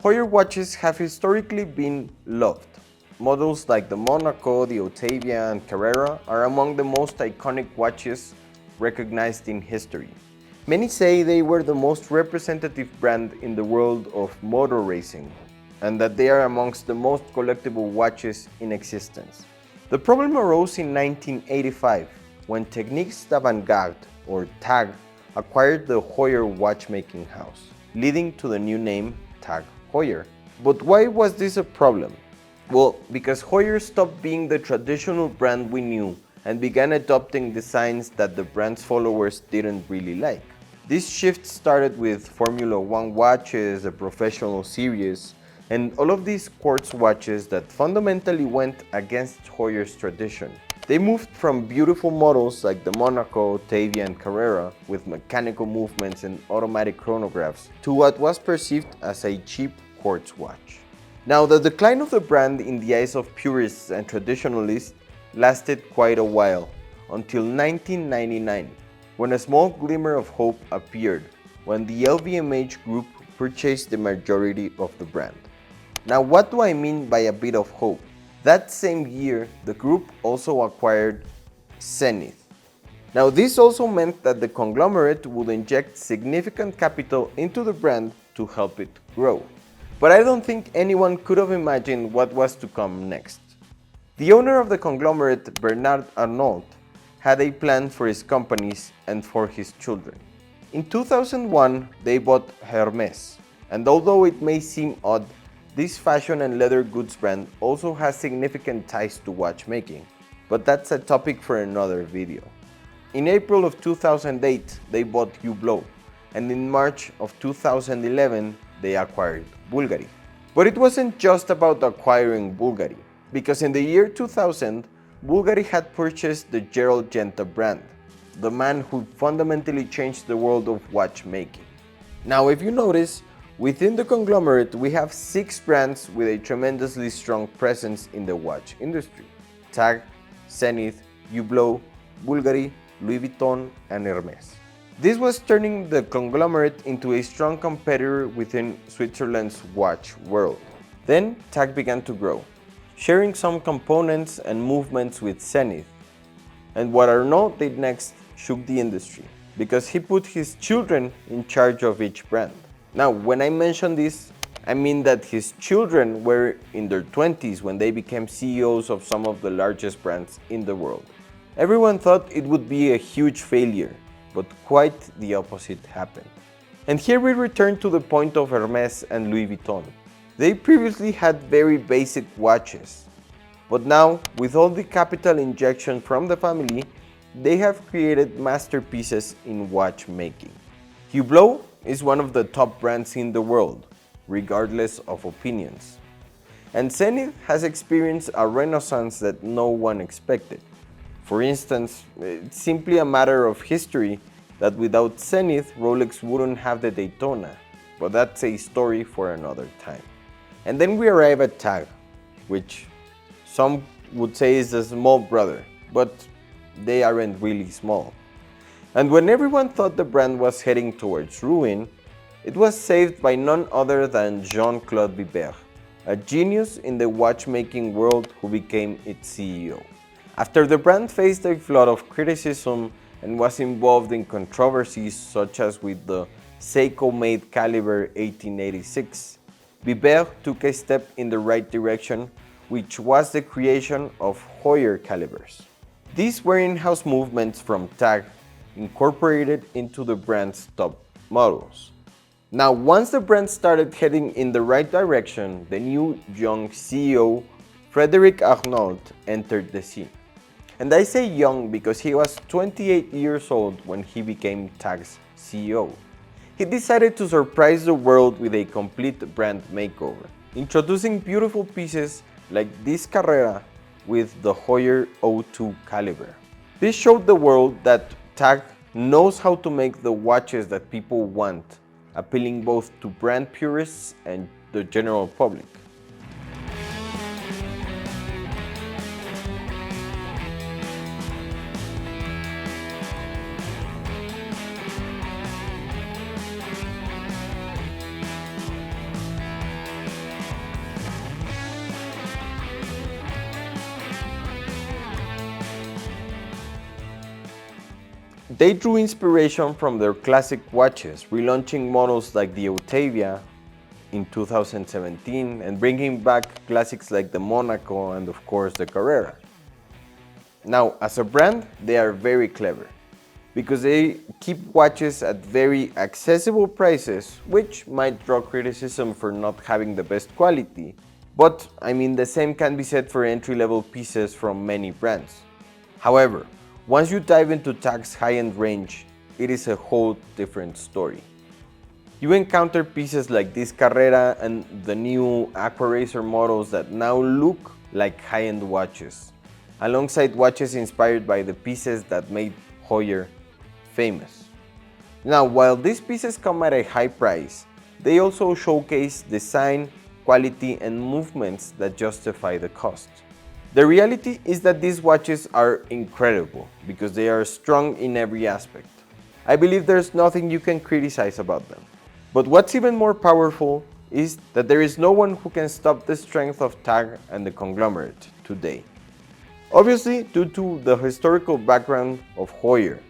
Heuer watches have historically been loved. Models like the Monaco, the Octavia, and Carrera are among the most iconic watches recognized in history. Many say they were the most representative brand in the world of motor racing, and that they are amongst the most collectible watches in existence. The problem arose in 1985, when Techniques d'Avant-Garde, or TAG, acquired the Heuer watchmaking house, leading to the new name TAG Heuer. But why was this a problem? Well, because Heuer stopped being the traditional brand we knew and began adopting designs that the brand's followers didn't really like. This shift started with Formula One watches, a professional series, and all of these quartz watches that fundamentally went against Heuer's tradition. They moved from beautiful models like the Monaco, Octavia, and Carrera with mechanical movements and automatic chronographs to what was perceived as a cheap quartz watch. Now, the decline of the brand in the eyes of purists and traditionalists lasted quite a while, until 1999, when a small glimmer of hope appeared when the LVMH group purchased the majority of the brand. Now, what do I mean by a bit of hope? That same year, the group also acquired Zenith. Now, this also meant that the conglomerate would inject significant capital into the brand to help it grow. But I don't think anyone could have imagined what was to come next. The owner of the conglomerate, Bernard Arnault, had a plan for his companies and for his children. In 2001, they bought Hermès, and although it may seem odd, this fashion and leather goods brand also has significant ties to watchmaking, but that's a topic for another video. In April of 2008, they bought Hublot, and in March of 2011, they acquired Bulgari. But it wasn't just about acquiring Bulgari, because in the year 2000, Bulgari had purchased the Gerald Genta brand, the man who fundamentally changed the world of watchmaking. Now, if you notice, within the conglomerate, we have 6 brands with a tremendously strong presence in the watch industry: TAG, Zenith, Hublot, Bulgari, Louis Vuitton, and Hermès. This was turning the conglomerate into a strong competitor within Switzerland's watch world. Then TAG began to grow, sharing some components and movements with Zenith. And what Arnault did next shook the industry, because he put his children in charge of each brand. Now, when I mention this, I mean that his children were in their 20s when they became CEOs of some of the largest brands in the world. Everyone thought it would be a huge failure, but quite the opposite happened. And here we return to the point of Hermès and Louis Vuitton. They previously had very basic watches, but now, with all the capital injection from the family, they have created masterpieces in watchmaking. Hublot is one of the top brands in the world, regardless of opinions. And Zenith has experienced a renaissance that no one expected. For instance, it's simply a matter of history that without Zenith, Rolex wouldn't have the Daytona, but that's a story for another time. And then we arrive at TAG, which some would say is the small brother, but they aren't really small. And when everyone thought the brand was heading towards ruin, it was saved by none other than Jean-Claude Vibert, a genius in the watchmaking world who became its CEO. After the brand faced a flood of criticism and was involved in controversies such as with the Seiko-made Calibre 1886, Vibert took a step in the right direction, which was the creation of Heuer calibers. These were in-house movements from TAG incorporated into the brand's top models. Now, once the brand started heading in the right direction, the new young CEO, Frédéric Arnault, entered the scene. And I say young because he was 28 years old when he became TAG's CEO. He decided to surprise the world with a complete brand makeover, introducing beautiful pieces like this Carrera with the Heuer O2 caliber. This showed the world that TAG knows how to make the watches that people want, appealing both to brand purists and the general public. They drew inspiration from their classic watches, relaunching models like the Octavia in 2017 and bringing back classics like the Monaco and of course the Carrera. Now, as a brand, they are very clever because they keep watches at very accessible prices, which might draw criticism for not having the best quality. But I mean, the same can be said for entry-level pieces from many brands. However, once you dive into TAG's high-end range, it is a whole different story. You encounter pieces like this Carrera and the new Aqua Racer models that now look like high-end watches, alongside watches inspired by the pieces that made Heuer famous. Now, while these pieces come at a high price, they also showcase design, quality, and movements that justify the cost. The reality is that these watches are incredible because they are strong in every aspect. I believe there's nothing you can criticize about them. But what's even more powerful is that there is no one who can stop the strength of TAG and the conglomerate today. Obviously, due to the historical background of Heuer,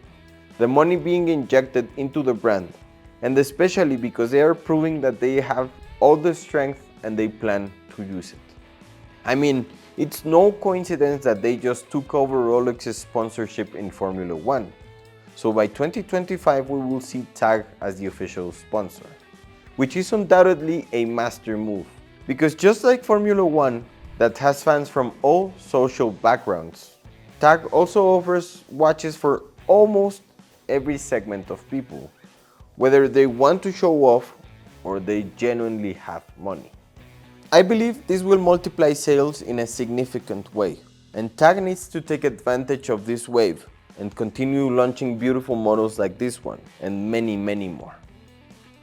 the money being injected into the brand, and especially because they are proving that they have all the strength and they plan to use it. I mean, it's no coincidence that they just took over Rolex's sponsorship in Formula 1. So by 2025 we will see TAG as the official sponsor, which is undoubtedly a master move. Because just like Formula 1 that has fans from all social backgrounds, TAG also offers watches for almost every segment of people, whether they want to show off or they genuinely have money. I believe this will multiply sales in a significant way, and TAG needs to take advantage of this wave and continue launching beautiful models like this one and many more.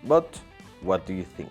But what do you think?